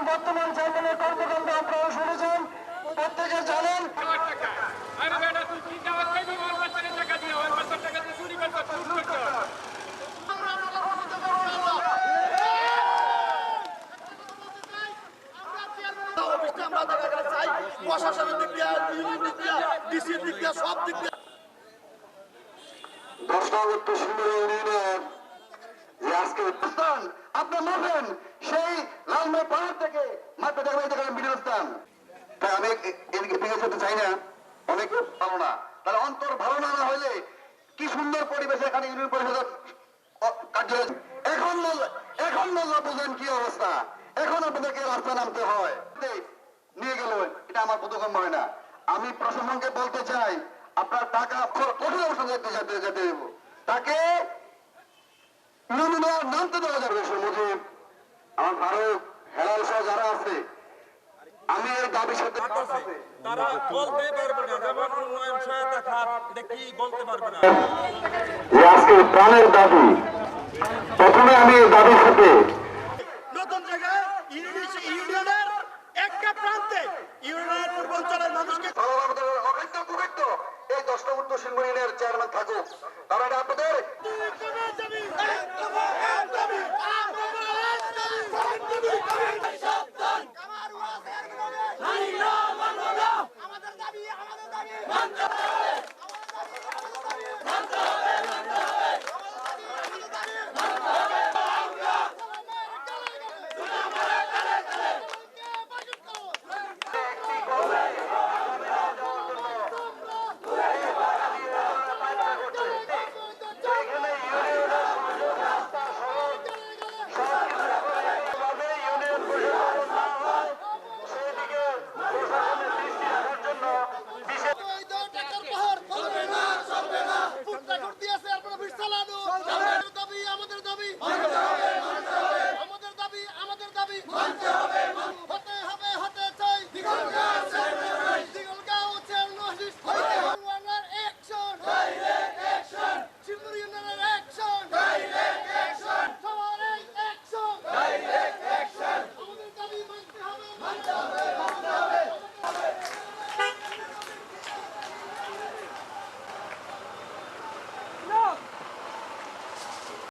বর্তমান চেয়ারম্যানের কর্মকাণ্ড আপনারা শুনেছেন, প্রত্যেকে জানেন। প্রশাসনের দিক দিয়ে, ইউনিয়ন দিক দিয়ে, ডিসির দিক দিয়ে, সব দিক দিয়ে 10 নং উত্তর শিলচর ইউনিয়নের যে আজকে স্থান আপনি মারবেন সেই লালমাই পাহাড় থেকে মাত্র দেখবেন বিরোধস্থান। তাই আমি এদিকে ভেঙে যেতে চাই না, অনেকে ভালো না, তাহলে অন্তর ভালো না হইলে কি সুন্দর পরিবেশ এখানে ইউনিয়ন পরিষদের কার্যালয়। এখন নজর বুঝেন কি অবস্থা, এখন আপনাদেরকে রাস্তা নামতে হয়, নিয়ে গেল, এটা আমার বোধগম্য হয় না। আমি প্রশাসনকে বলতে চাই, আপনার টাকা কঠিন অবস্থা যেতে দেব, তাকে নামতে দেওয়া যাবে। মুজিব, আমার ফারুক, হেলাল সহ যারা আছে, আমি এই দাবির সাথে তারা বলতেই পারবে না, যেমন উন্নয়ন সহায়তা খাত এটা কি বলতে পারবে না। আজকে প্রাণের দাবি, প্রথমে আমি এই দাবির সাথে নতুন জায়গায় ইউনিয়নের একটা প্রান্তে ইউনিয়নের পূর্বাঞ্চলের মানুষকে এই 10 নং উত্তর শিলচর ইউনিয়নের চেয়ারম্যান থাকুক, কারণ আপনাদের